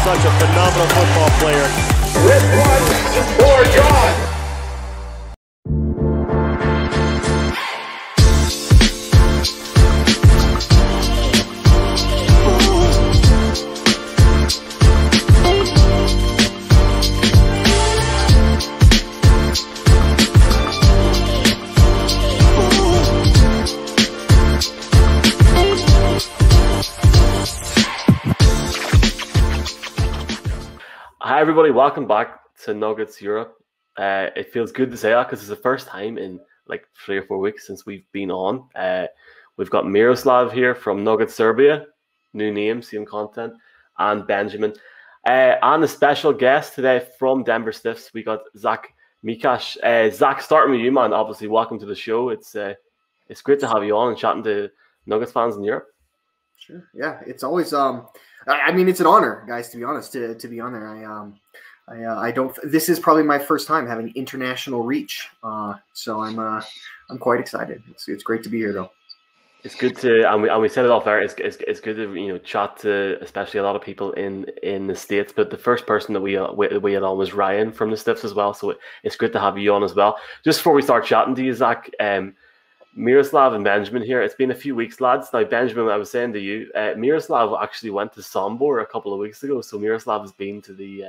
such a phenomenal football player. This one is for John. Hi everybody, welcome back to Nuggets Europe. It feels good to say that because it's the first time in like 3 or 4 weeks since we've been on. We've got Miroslav here from Nuggets Serbia, new name, same content, and Benjamin. And a special guest today from Denver Stiffs, we got Zach Mikaš. Zach, starting with you, man, obviously welcome to the show. It's great to have you on and chatting to Nuggets fans in Europe. Sure. Yeah, it's always I mean, it's an honor, guys, to be honest, to be on there. I don't. This is probably my first time having international reach, so I'm quite excited. It's great to be here, though. It's good to, and we said it off air. It's good to chat to especially a lot of people in the States. But the first person that we had on was Ryan from the Stiffs as well. So it's good to have you on as well. Just before we start chatting to you, Zach, Miroslav and Benjamin here. It's been a few weeks, lads. Now, Benjamin, I was saying to you, Miroslav actually went to Sombor a couple of weeks ago. So Miroslav has been to the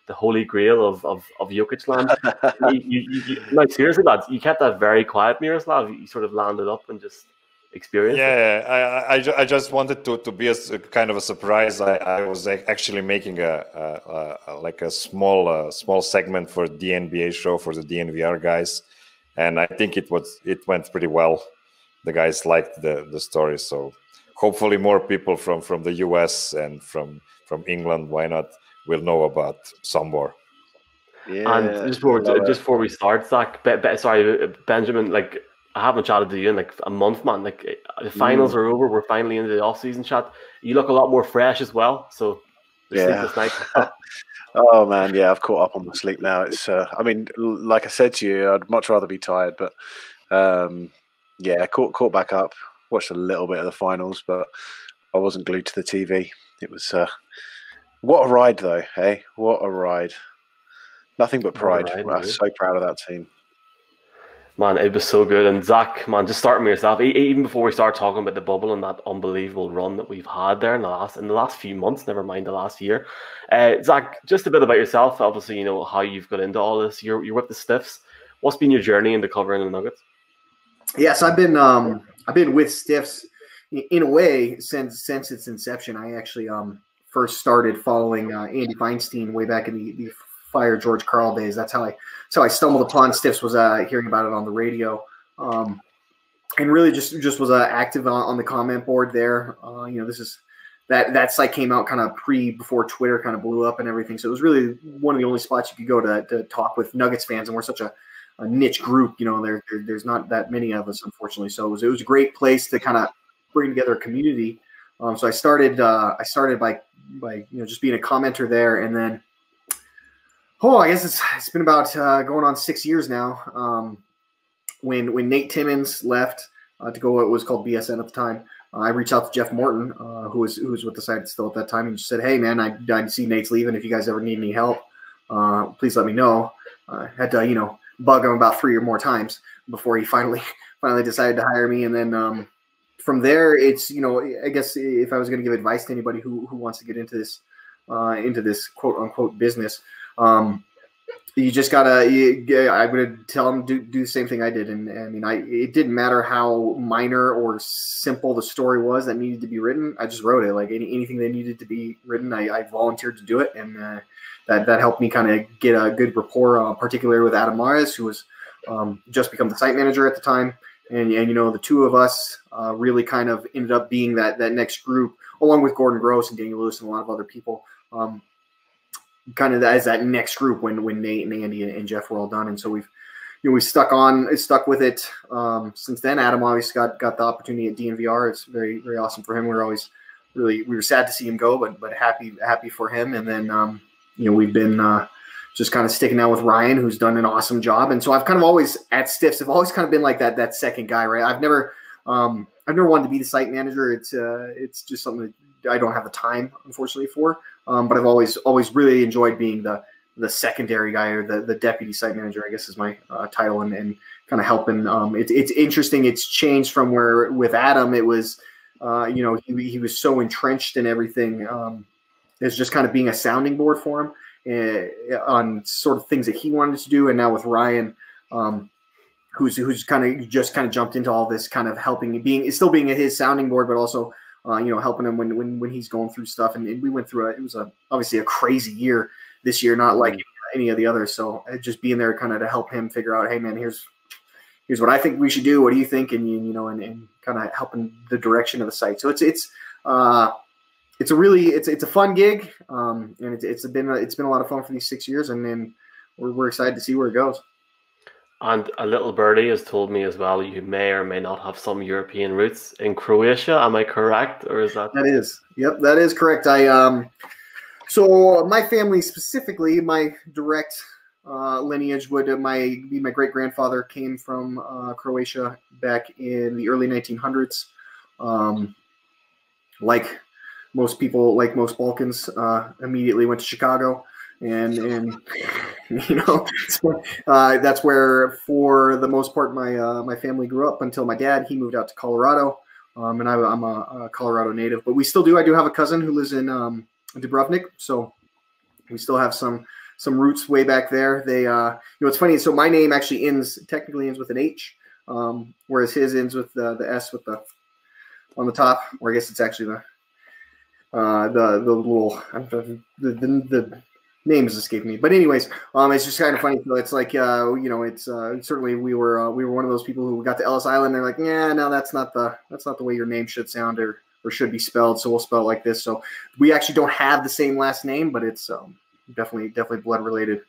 holy grail of Jokic land. Like, seriously, lads, you kept that very quiet, Miroslav. You sort of landed up and just experienced it. Yeah, I just wanted to be a kind of a surprise. I was actually making a small segment for the NBA show for the DNVR guys. And I think it went pretty well. The guys liked the story, so hopefully more people from the US and from England, why not, will know about Sombor. Yeah. And just before we start, Zach, sorry, Benjamin, like I haven't chatted to you in like a month, man. Like the finals are over, we're finally into the off-season chat. You look a lot more fresh as well. So sleepless night. Oh man, yeah, I've caught up on my sleep now. It's, I mean, like I said to you, I'd much rather be tired, but yeah, caught back up. Watched a little bit of the finals, but I wasn't glued to the TV. It was what a ride, though. Hey, what a ride! Nothing but pride. I'm so proud of that team. Man, it was so good. And Zach, man, just starting with yourself, even before we start talking about the bubble and that unbelievable run that we've had there in the last few months, never mind the last year. Zach, just a bit about yourself. Obviously, you know how you've got into all this. You're with the Stiffs. What's been your journey into covering the Nuggets? Yes, I've been with Stiffs in a way since its inception. I actually first started following Andy Feinstein way back in the Fire George Karl days. That's how I stumbled upon Stiffs, was hearing about it on the radio, and really just was active on the comment board there. This is that site came out kind of before Twitter kind of blew up and everything. So it was really one of the only spots you could go to talk with Nuggets fans, and we're such a niche group. There's not that many of us, unfortunately. So it was a great place to kind of bring together a community. So I started by just being a commenter there, and then. Oh, I guess it's been about going on 6 years now. When Nate Timmons left to go what was called BSN at the time, I reached out to Jeff Morton, who was with the site still at that time, and just said, "Hey, man, I see Nate's leaving. If you guys ever need any help, please let me know." Had to bug him about 3 or more times before he finally decided to hire me, and then from there, it's I guess if I was going to give advice to anybody who wants to get into this quote unquote business. You just gotta. I'm gonna tell them do the same thing I did, and I mean, it didn't matter how minor or simple the story was that needed to be written. I just wrote it. Like anything that needed to be written, I volunteered to do it, and that helped me kind of get a good rapport, particularly with Adam Mares, who was just become the site manager at the time, and the two of us really kind of ended up being that next group, along with Gordon Gross and Daniel Lewis and a lot of other people. Kind of as that next group when Nate and Andy and Jeff were all done, and so we've stuck with it since then. Adam obviously got the opportunity at DNVR. It's very, very awesome for him. We were sad to see him go, but happy for him. And then we've been just kind of sticking out with Ryan, who's done an awesome job. And so I've kind of always at Stiffs, I've always kind of been like that second guy, right? I've never wanted to be the site manager. It's just something that I don't have the time, unfortunately, for. But I've always really enjoyed being the secondary guy, or the deputy site manager, I guess is my title, and kind of helping. It's interesting. It's changed from where with Adam it was, he was so entrenched in everything. It's just kind of being a sounding board for him on sort of things that he wanted to do, and now with Ryan, who's kind of jumped into all this, kind of helping, still being his sounding board, but also helping him when he's going through stuff. And we went through it was obviously a crazy year this year, not like any of the others. So just being there kind of to help him figure out, hey man, here's what I think we should do. What do you think? And and kind of helping the direction of the site. So it's a fun gig, and it's been a lot of fun for these 6 years, and then we're excited to see where it goes. And a little birdie has told me as well, you may or may not have some European roots in Croatia. Am I correct, or is that? That is, yep, that is correct. So my family specifically, my direct lineage would be my great grandfather came from Croatia back in the early 1900s. Like most people, like most Balkans, immediately went to Chicago. And that's where, for the most part, my family grew up until my dad. He moved out to Colorado, and I'm a Colorado native. But I do have a cousin who lives in Dubrovnik, so we still have some roots way back there. They, it's funny. So my name actually technically ends with an H, whereas his ends with the S with the on the top. Or I guess it's actually the little the name is escaping me, but anyways, it's just kind of funny. So it's like, it's certainly we were one of those people who got to Ellis Island. They're like, yeah, no, that's not the way your name should sound or should be spelled. So we'll spell it like this. So we actually don't have the same last name, but it's definitely blood related.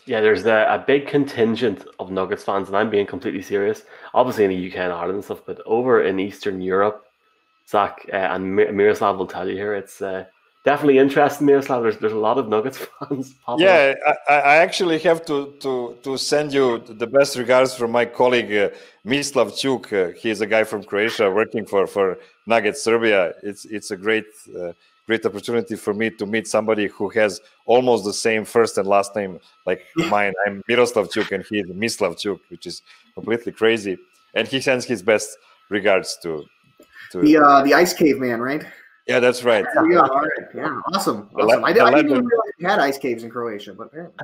Yeah, there's a big contingent of Nuggets fans, and I'm being completely serious. Obviously in the UK and Ireland and stuff, but over in Eastern Europe, Zach and Miroslav will tell you here, it's definitely interesting, Miroslav. There's a lot of Nuggets fans. Yeah, I actually have to send you the best regards from my colleague Mislav Chuk. He's a guy from Croatia working for Nuggets Serbia. It's a great opportunity for me to meet somebody who has almost the same first and last name like mine. I'm Miroslav Chuk and he's Mislav Chuk, which is completely crazy. And he sends his best regards to the Ice Cave Man, right? Yeah, that's right. Yeah, all right. Yeah, awesome. I didn't even realize we had ice caves in Croatia, but apparently.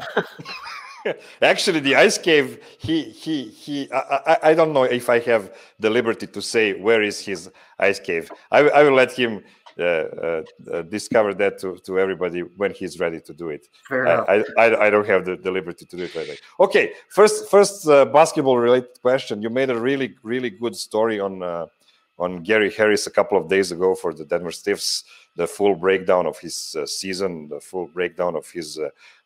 Actually, the ice cave, I don't know if I have the liberty to say where is his ice cave. I will let him discover that to everybody when he's ready to do it. Fair enough. I don't have the liberty to do it right now. Okay, first basketball related question. You made a really, really good story on Gary Harris a couple of days ago for the Denver Stiffs, the full breakdown of his season, the full breakdown of his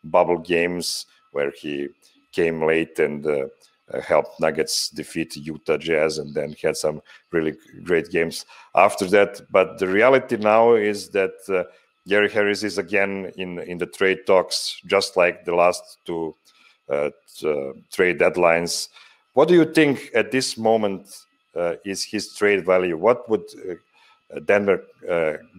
bubble games, where he came late and helped Nuggets defeat Utah Jazz, and then had some really great games after that. But the reality now is that Gary Harris is again in the trade talks, just like the last two trade deadlines. What do you think at this moment is his trade value? What would Denver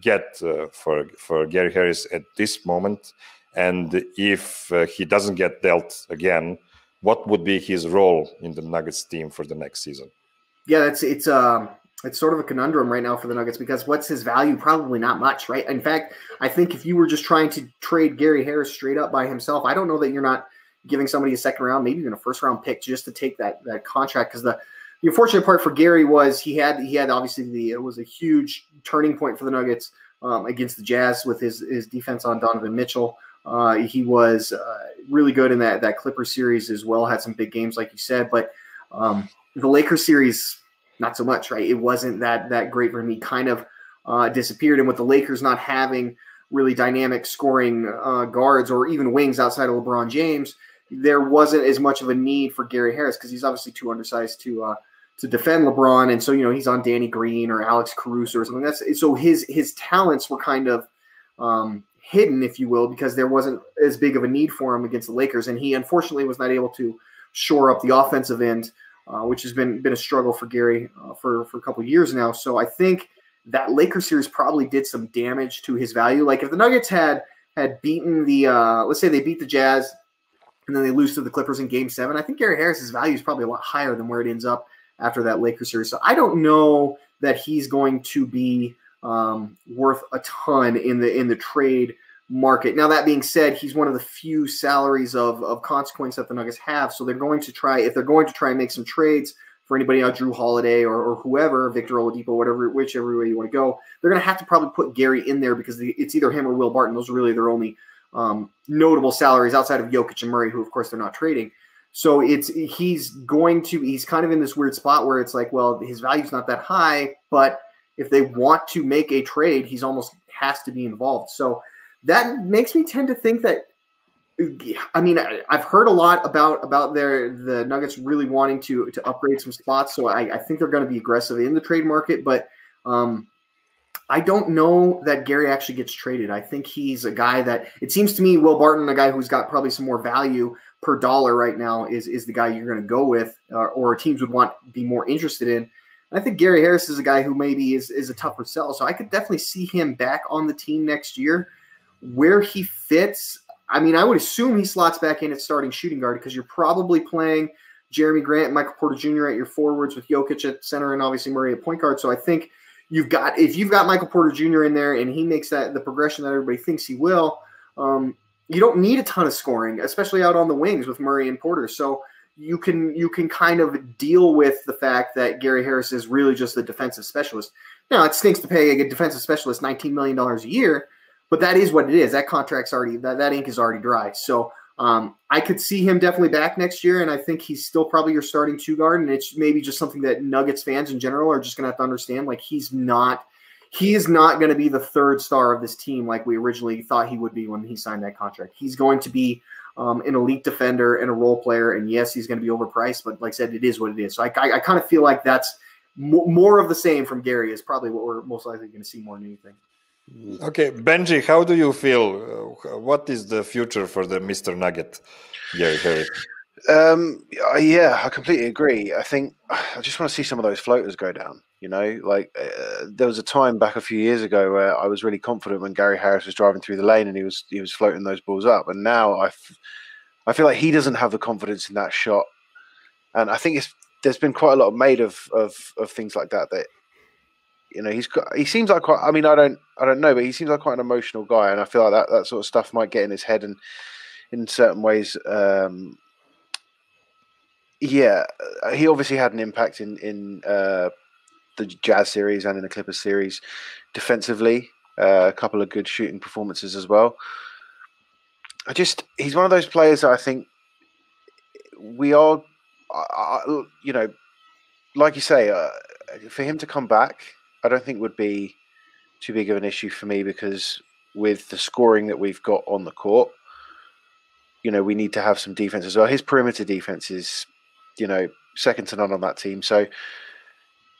get for Gary Harris at this moment? And if he doesn't get dealt again, what would be his role in the Nuggets team for the next season? Yeah, it's sort of a conundrum right now for the Nuggets, because what's his value? Probably not much, right? In fact, I think if you were just trying to trade Gary Harris straight up by himself, I don't know that you're not giving somebody a second round, maybe even a first round pick just to take that contract. Because the unfortunate part for Gary was he had obviously it was a huge turning point for the Nuggets against the Jazz with his defense on Donovan Mitchell. He was really good in that Clippers series as well. Had some big games, like you said, but the Lakers series, not so much, right? It wasn't that great for him. He kind of disappeared, and with the Lakers not having really dynamic scoring guards or even wings outside of LeBron James, there wasn't as much of a need for Gary Harris because he's obviously too undersized to defend LeBron, and so he's on Danny Green or Alex Caruso or something. So his talents were kind of hidden, if you will, because there wasn't as big of a need for him against the Lakers, and he unfortunately was not able to shore up the offensive end, which has been a struggle for Gary for a couple of years now. So I think that Lakers series probably did some damage to his value. Like if the Nuggets had beaten the let's say they beat the Jazz and then they lose to the Clippers in Game 7, I think Gary Harris's value is probably a lot higher than where it ends up after that Lakers series. So I don't know that he's going to be worth a ton in the trade market. Now, that being said, he's one of the few salaries of consequence that the Nuggets have. So they're going to try, if they're going to try and make some trades for anybody on Drew Holiday or whoever, Victor Oladipo, whichever way you want to go, they're going to have to probably put Gary in there because it's either him or Will Barton. Those are really their only notable salaries outside of Jokic and Murray, who of course they're not trading. So he's kind of in this weird spot where it's like, well, his value's not that high, but if they want to make a trade, he's almost has to be involved. So that makes me tend to think that, I mean, I've heard a lot about the Nuggets really wanting to upgrade some spots. So I think they're going to be aggressive in the trade market, but I don't know that Gary actually gets traded. I think he's a guy that, it seems to me, Will Barton, a guy who's got probably some more value per dollar right now, is the guy you're going to go with, or teams would be more interested in. I think Gary Harris is a guy who maybe is a tougher sell. So I could definitely see him back on the team next year. Where he fits, I mean, I would assume he slots back in at starting shooting guard because you're probably playing Jeremy Grant and Michael Porter Jr. at your forwards with Jokic at center and obviously Murray at point guard. So I think if you've got Michael Porter Jr. in there and he makes that the progression that everybody thinks he will, you don't need a ton of scoring, especially out on the wings with Murray and Porter. So you can kind of deal with the fact that Gary Harris is really just a defensive specialist. Now, it stinks to pay a defensive specialist $19 million a year, but that is what it is. That contract's already that ink is already dry. So I could see him definitely back next year, and I think he's still probably your starting two guard. And it's maybe just something that Nuggets fans in general are just going to have to understand. Like he is not going to be the third star of this team like we originally thought he would be when he signed that contract. He's going to be an elite defender and a role player. And yes, he's going to be overpriced, but like I said, it is what it is. So I kind of feel like that's more of the same from Gary is probably what we're most likely going to see more than anything. Okay, Benji, how do you feel? What is the future for the Mr. Nugget, Gary Harris? Yeah, I completely agree. I think I just want to see some of those floaters go down. You know, like there was a time back a few years ago where I was really confident when Gary Harris was driving through the lane and he was floating those balls up, and now I feel like he doesn't have the confidence in that shot, and I think there's been quite a lot made of things like that. You know, he seems like quite. I mean, I don't know, but he seems like quite an emotional guy, and I feel like that sort of stuff might get in his head, and in certain ways. Yeah, he obviously had an impact in the Jazz series and in the Clippers series defensively. A couple of good shooting performances as well. He's one of those players that I think we are, you know, like you say, for him to come back, I don't think would be too big of an issue for me because with the scoring that we've got on the court, you know, we need to have some defense as well. His perimeter defense is, you know, second to none on that team. So,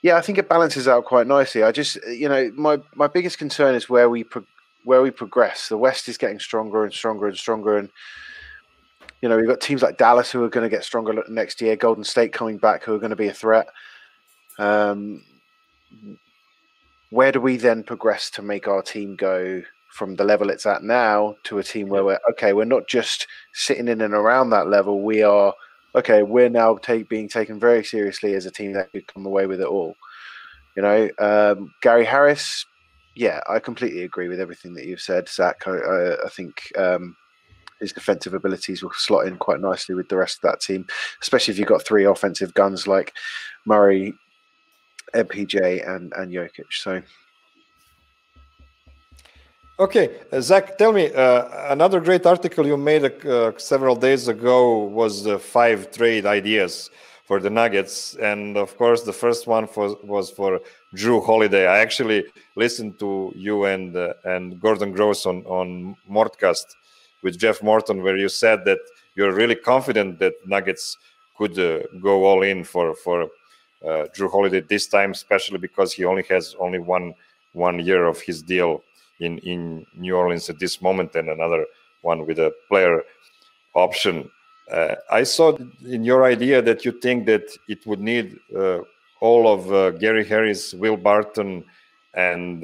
yeah, I think it balances out quite nicely. I just, you know, my biggest concern is where we progress. The West is getting stronger and stronger and stronger, and you know, we've got teams like Dallas who are going to get stronger next year. Golden State coming back who are going to be a threat. Where do we then progress to make our team go from the level it's at now to a team where we're not just sitting in and around that level. We are, we're now being taken very seriously as a team that could come away with it all. You know, Gary Harris, yeah, I completely agree with everything that you've said, Zach. I think his defensive abilities will slot in quite nicely with the rest of that team, especially if you've got three offensive guns like Murray, MPJ, and Jokic. So, okay, Zach, tell me, another great article you made several days ago was the 5 trade ideas for the Nuggets, and of course the first one was for Drew Holiday. I actually listened to you and Gordon Gross on Mortcast with Jeff Morton, where you said that you're really confident that Nuggets could go all in for Drew Holiday this time, especially because he has only one year of his deal in New Orleans at this moment, and another one with a player option. I saw in your idea that you think that it would need all of Gary Harris, Will Barton, and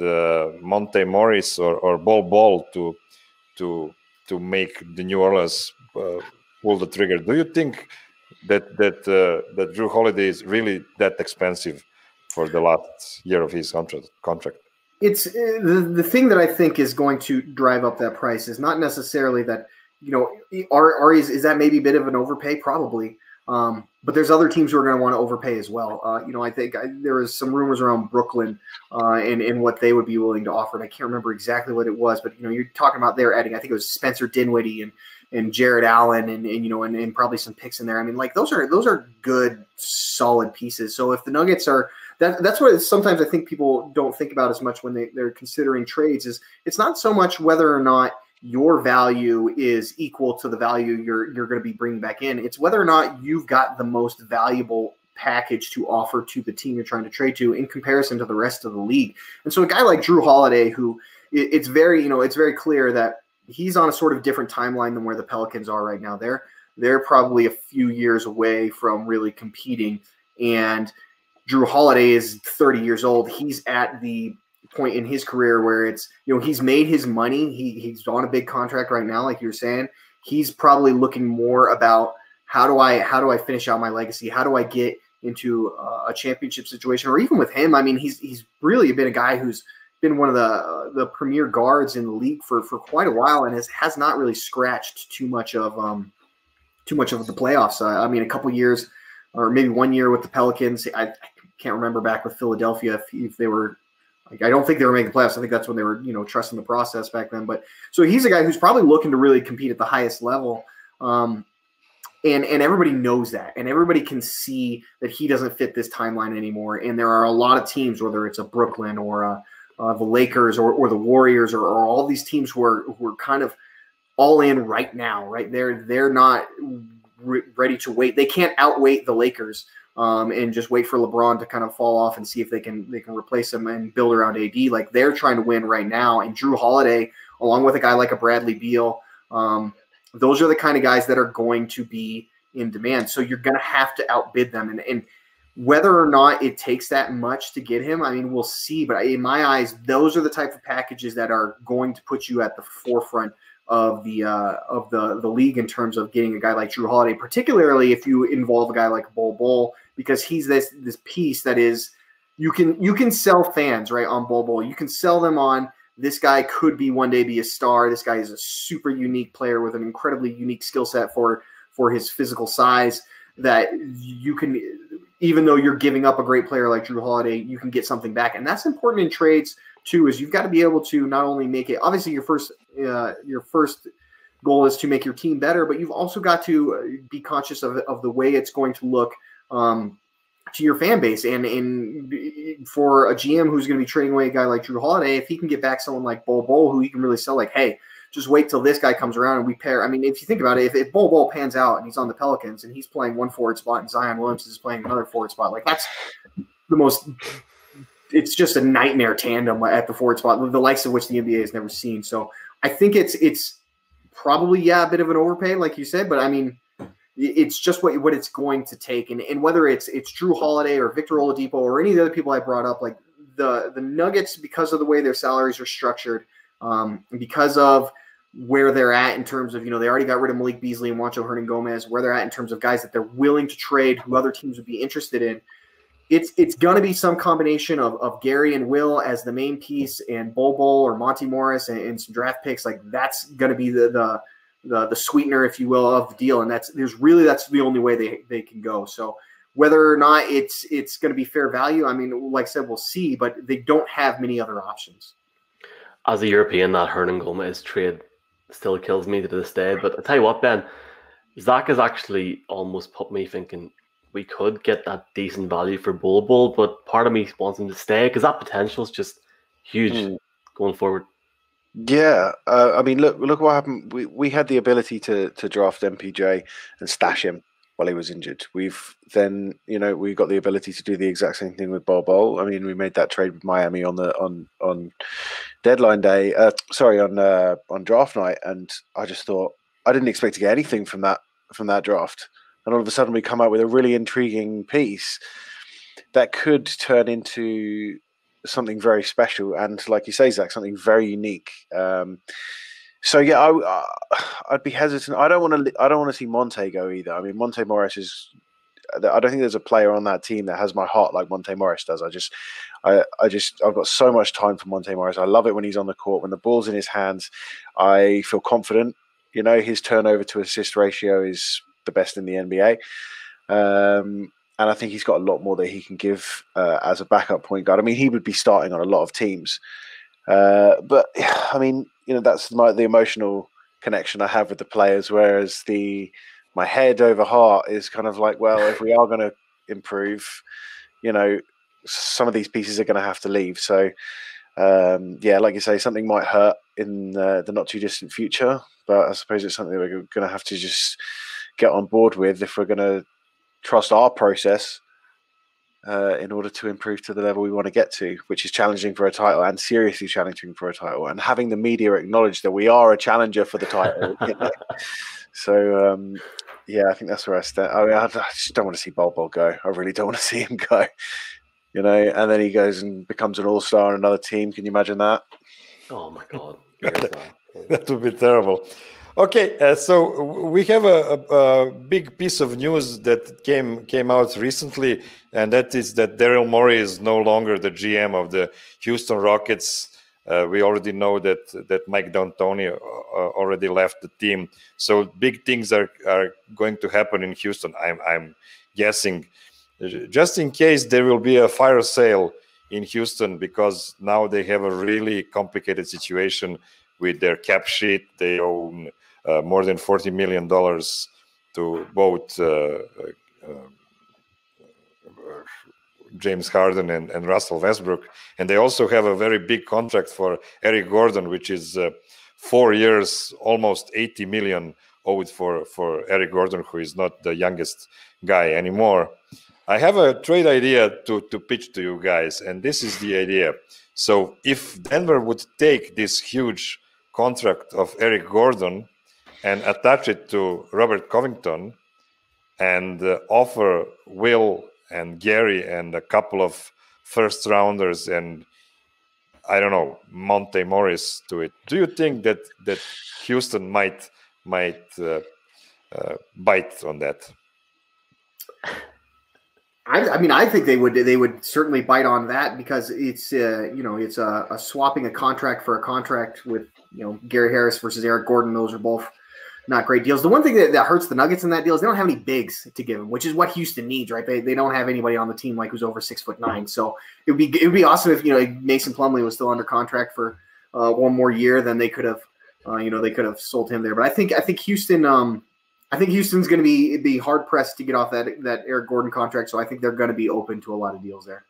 Monte Morris or Bol to make the New Orleans pull the trigger. Do you think that Drew Holiday is really that expensive for the last year of his contract? It's the thing that I think is going to drive up that price is not necessarily that, is that maybe a bit of an overpay? Probably. But there's other teams who are going to want to overpay as well. I think there was some rumors around Brooklyn and what they would be willing to offer. And I can't remember exactly what it was, but you're talking about they're adding. I think it was Spencer Dinwiddie and Jared Allen and probably some picks in there. I mean, like those are good, solid pieces. So if the Nuggets are that's what sometimes I think people don't think about as much when they're considering trades. Is it's not so much whether or not your value is equal to the value you're going to be bringing back in. It's whether or not you've got the most valuable package to offer to the team you're trying to trade to in comparison to the rest of the league. And so a guy like Drew Holiday, who it's very clear that he's on a sort of different timeline than where the Pelicans are right now. They're probably a few years away from really competing. And Drew Holiday is 30 years old. He's at the point in his career where it's, he's made his money. He's on a big contract right now, like you're saying. He's probably looking more about how do I finish out my legacy? How do I get into a championship situation? Or even with him, I mean, he's really been a guy who's been one of the premier guards in the league for quite a while and has not really scratched too much of the playoffs. I mean, a couple years or maybe 1 year with the Pelicans. I can't remember back with Philadelphia if they were. Like, I don't think they were making playoffs. I think that's when they were, trusting the process back then. But so he's a guy who's probably looking to really compete at the highest level. And everybody knows that. And everybody can see that he doesn't fit this timeline anymore. And there are a lot of teams, whether it's a Brooklyn or the Lakers or the Warriors or all these teams who are kind of all in right now, right? They're not ready to wait. They can't outwait the Lakers. And just wait for LeBron to kind of fall off and see if they can replace him and build around AD. Like they're trying to win right now. And Drew Holiday, along with a guy like a Bradley Beal, those are the kind of guys that are going to be in demand. So you're going to have to outbid them. And whether or not it takes that much to get him, I mean, we'll see. But in my eyes, those are the type of packages that are going to put you at the forefront of the league in terms of getting a guy like Drew Holiday, particularly if you involve a guy like Bol, because he's this piece that is you can sell fans right on Bol. You can sell them on this guy could be one day be a star. This guy is a super unique player with an incredibly unique skill set for his physical size that you can, even though you're giving up a great player like Drew Holiday, you can get something back. And that's important in trades too, is you've got to be able to not only make it, obviously your first goal is to make your team better, but you've also got to be conscious of the way it's going to look to your fan base. And for a GM who's going to be trading away a guy like Drew Holiday, if he can get back someone like Bol, who he can really sell, like, hey, just wait till this guy comes around and we pair. I mean, if you think about it, if Bol pans out and he's on the Pelicans and he's playing one forward spot and Zion Williamson is playing another forward spot, like that's the most – it's just a nightmare tandem at the forward spot, the likes of which the NBA has never seen. So I think it's probably, a bit of an overpay, like you said, but I mean, it's just what it's going to take. And whether it's Drew Holiday or Victor Oladipo or any of the other people I brought up, like the Nuggets, because of the way their salaries are structured, because of where they're at in terms of, they already got rid of Malik Beasley and Juancho Hernan-Gomez, where they're at in terms of guys that they're willing to trade, who other teams would be interested in. It's going to be some combination of Gary and Will as the main piece and Bol or Monty Morris and some draft picks. Like that's going to be the sweetener, if you will, of the deal. And that's the only way they can go. So whether or not it's going to be fair value, I mean, like I said, we'll see, but they don't have many other options. As a European, that Hernan-Gomez trade still kills me to this day. But I'll tell you what, Ben, Zach has actually almost put me thinking we could get that decent value for Bol, but part of me wants him to stay because that potential is just huge going forward. Yeah, I mean, look what happened. We had the ability to draft MPJ and stash him while he was injured. We've then, we got the ability to do the exact same thing with Bol. I mean, we made that trade with Miami on deadline day. On draft night, and I just thought I didn't expect to get anything from that draft. And all of a sudden we come out with a really intriguing piece that could turn into something very special, and like you say, Zach, something very unique. So yeah, I'd be hesitant. I don't want to see Monte go either. I mean, Monte Morris is. I don't think there's a player on that team that has my heart like Monte Morris does. I've got so much time for Monte Morris. I love it when he's on the court. When the ball's in his hands, I feel confident. You know, his turnover to assist ratio is the best in the NBA. And I think he's got a lot more that he can give as a backup point guard. I mean, he would be starting on a lot of teams. But I mean, you know, that's the emotional connection I have with the players, whereas my head over heart is kind of like, well, if we are going to improve, you know, some of these pieces are going to have to leave. So, yeah, like you say, something might hurt in the not too distant future, but I suppose it's something we're going to have to just get on board with if we're going to trust our process in order to improve to the level we want to get to, which is challenging for a title and seriously challenging for a title, and having the media acknowledge that we are a challenger for the title. You know? So, yeah, I think that's where I stand. I mean, I just don't want to see Bol Bol go. I really don't want to see him go. You know, and then he goes and becomes an all-star on another team. Can you imagine that? Oh my God, that would be terrible. Okay, so we have a big piece of news that came out recently, and that is that Daryl Morey is no longer the GM of the Houston Rockets. We already know that Mike D'Antoni already left the team. So big things are going to happen in Houston, I'm guessing. Just in case there will be a fire sale in Houston, because now they have a really complicated situation with their cap sheet. They own more than $40 million to both James Harden and Russell Westbrook. And they also have a very big contract for Eric Gordon, which is 4 years, almost $80 million owed for Eric Gordon, who is not the youngest guy anymore. I have a trade idea to pitch to you guys, and this is the idea. So if Denver would take this huge contract of Eric Gordon and attach it to Robert Covington and offer Will and Gary and a couple of first rounders and, I don't know, Monte Morris to it, do you think that Houston might bite on that? I mean, I think they would certainly bite on that, because it's you know, it's a swapping a contract for a contract with, you know, Gary Harris versus Eric Gordon. Those are both not great deals. The one thing that hurts the Nuggets in that deal is they don't have any bigs to give them, which is what Houston needs, right? They don't have anybody on the team like who's over 6'9". So it would be awesome if, you know, Mason Plumlee was still under contract for one more year. Then they could have they could have sold him there. But I think Houston. I think Houston's going to be hard pressed to get off that Eric Gordon contract. So I think they're going to be open to a lot of deals there.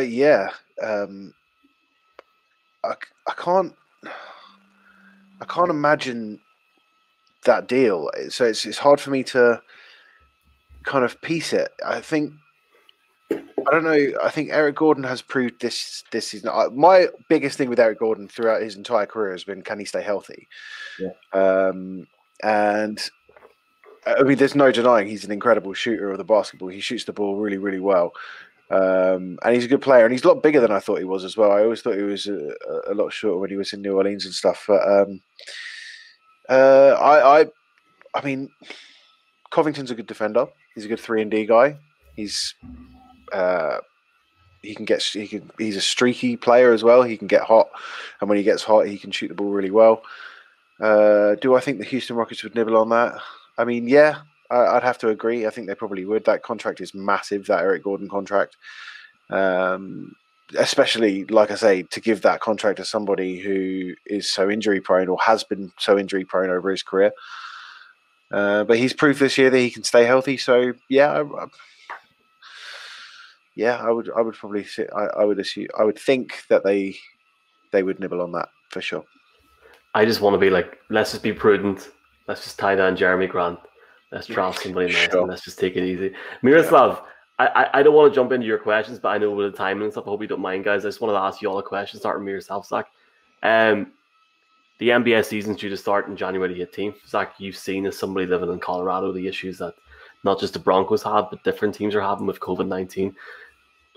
Yeah. I can't imagine that deal. So it's hard for me to kind of piece it. I don't know. I think Eric Gordon has proved this season. My biggest thing with Eric Gordon throughout his entire career has been, can he stay healthy? Yeah. And I mean, there's no denying he's an incredible shooter of the basketball. He shoots the ball really, really well. And he's a good player, and he's a lot bigger than I thought he was as well. I always thought he was a lot shorter when he was in New Orleans and stuff. But I mean, Covington's a good defender. He's a good 3-and-D guy. He's a streaky player as well. He can get hot, and when he gets hot, he can shoot the ball really well. Do I think the Houston Rockets would nibble on that? I mean, yeah, I'd have to agree. I think they probably would. That contract is massive, that Eric Gordon contract. Especially, like I say, to give that contract to somebody who is so injury prone or has been so injury prone over his career. But he's proved this year that he can stay healthy. So yeah, I would probably say, I would think that they would nibble on that for sure. I just want to be like, let's just be prudent. Let's just tie down Jeremy Grant. Let's draft somebody nice, and let's just take it easy. Miroslav, I don't want to jump into your questions, but I know with the timing and stuff, I hope you don't mind, guys. I just wanted to ask you all a question, starting with yourself, Zach. The NBA season's due to start in January the 18th. Zach, you've seen, as somebody living in Colorado, the issues that not just the Broncos have, but different teams are having with COVID-19.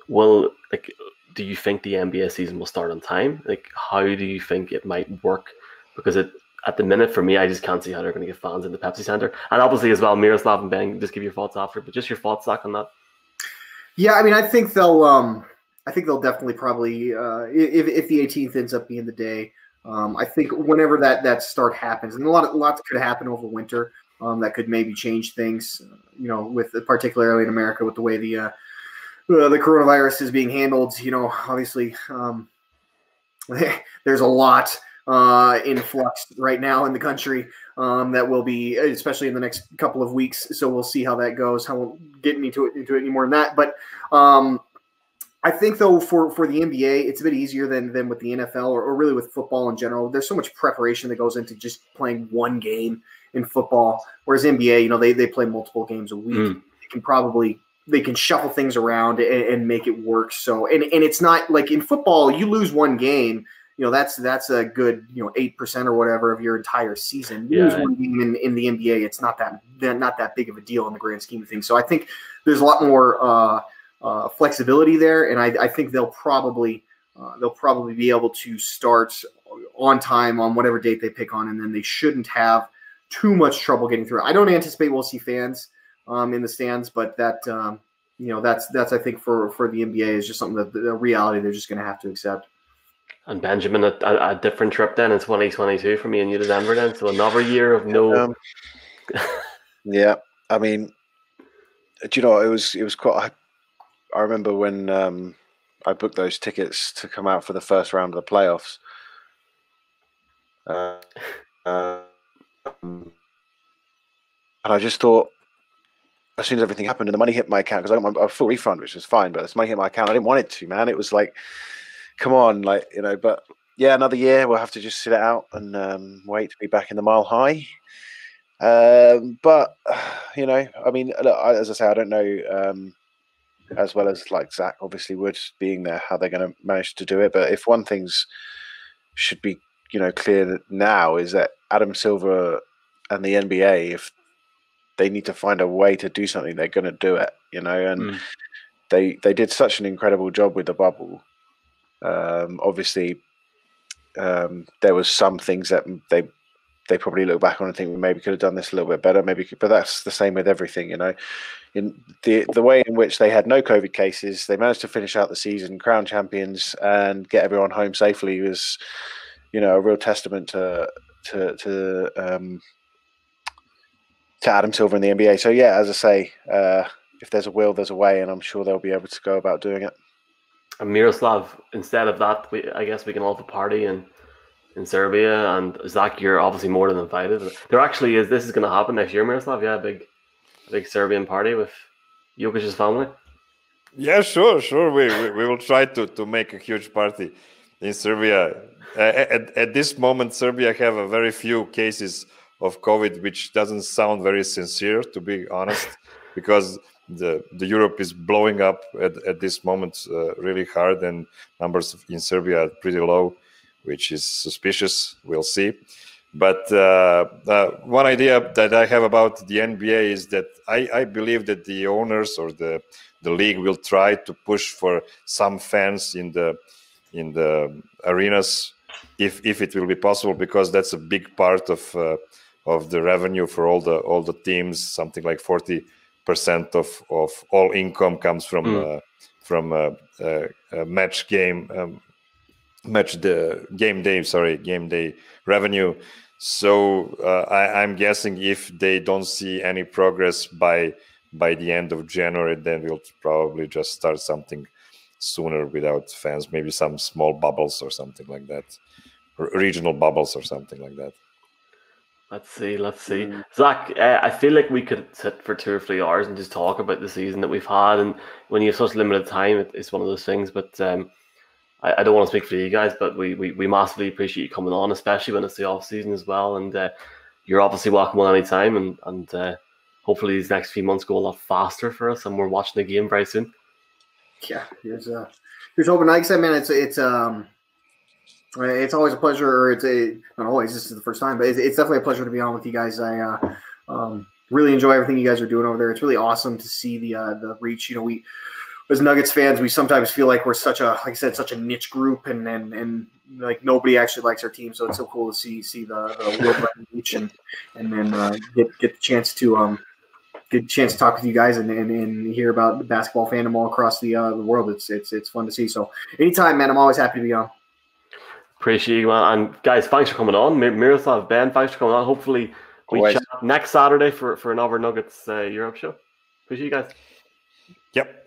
do you think the NBA season will start on time? Like, how do you think it might work? Because at the minute, for me, I just can't see how they're going to get fans in the Pepsi Center. And obviously, as well, Miroslav and Ben, just give your thoughts after. But just your thoughts, Zach, on that. Yeah, I mean, I think they'll definitely probably if the 18th ends up being the day. I think whenever that start happens, and lots could happen over winter. That could maybe change things. With particularly in America with the way the coronavirus is being handled. Obviously, there's a lot in flux right now in the country that will be, especially in the next couple of weeks. So we'll see how that goes. I won't get into it any more than that. But I think, though, for the NBA, it's a bit easier than with the NFL or really with football in general. There's so much preparation that goes into just playing one game in football, whereas NBA, they play multiple games a week. They can shuffle things around and make it work. So, and it's not like in football, you lose one game, that's a good 8% or whatever of your entire season. You lose one game in the NBA, it's not that big of a deal in the grand scheme of things. So I think there's a lot more flexibility there, and I think they'll probably be able to start on time on whatever date they pick on, and then they shouldn't have too much trouble getting through. I don't anticipate we'll see fans in the stands, but that's I think for the NBA is just something that the reality they're just going to have to accept. And Benjamin, a different trip then in 2022 for me and you to Denver then, so another year of no. Yeah, I mean, do you know, it was quite. I remember when I booked those tickets to come out for the first round of the playoffs. And I just thought, as soon as everything happened and the money hit my account, because I got a full refund, which was fine, but this money hit my account, I didn't want it to, man. It was like, come on, but yeah, another year, we'll have to just sit it out and wait to be back in the Mile High. But, I mean, look, as I say, I don't know as well as like Zach obviously would being there, how they're going to manage to do it. But if one thing's should be, clear now is that Adam Silver and the NBA, if they need to find a way to do something, they're going to do it, and they did such an incredible job with the bubble. Obviously, there was some things that they probably look back on and think we maybe could have done this a little bit better, but that's the same with everything, In the way in which they had no COVID cases, they managed to finish out the season, crown champions, and get everyone home safely was, a real testament to Adam Silver and the NBA. So yeah, as I say, if there's a will, there's a way, and I'm sure they'll be able to go about doing it. And Miroslav, instead of that, I guess we can all have a party in Serbia. And Zach, you're obviously more than invited. There actually is. This is going to happen next year, Miroslav. Yeah, a big Serbian party with Jokic's family. Yeah, sure. We will try to make a huge party in Serbia. At this moment, Serbia have a very few cases of COVID, which doesn't sound very sincere, to be honest, because the Europe is blowing up at this moment really hard, and numbers in Serbia are pretty low, which is suspicious. We'll see. But one idea that I have about the NBA is that I believe that the owners or the league will try to push for some fans in the arenas, if it will be possible, because that's a big part of the revenue for all the teams. Something like 40% of all income comes from game day revenue. So I'm guessing if they don't see any progress by the end of January, then we'll probably just start something sooner without fans, maybe some small bubbles or something like that, regional bubbles or something like that. Let's see. Zach, I feel like we could sit for 2 or 3 hours and just talk about the season that we've had. And when you have such limited time, it's one of those things. But I don't want to speak for you guys, but we massively appreciate you coming on, especially when it's the off season as well. And you're obviously welcome on any time. And hopefully these next few months go a lot faster for us, and we're watching the game very soon. Yeah, here's hoping. Like I said, man, it's always a pleasure. Or not always. This is the first time, but it's definitely a pleasure to be on with you guys. I really enjoy everything you guys are doing over there. It's really awesome to see the reach. as Nuggets fans, we sometimes feel like we're such a niche group, and like nobody actually likes our team. So it's so cool to see the world reach and then get the chance to talk with you guys and hear about the basketball fandom all across the world. It's fun to see. So anytime, man, I'm always happy to be on. Appreciate you, man. And guys, thanks for coming on. Miroslav, Ben, thanks for coming on. Hopefully we chat next Saturday for another Nuggets Europe show. Appreciate you guys. Yep.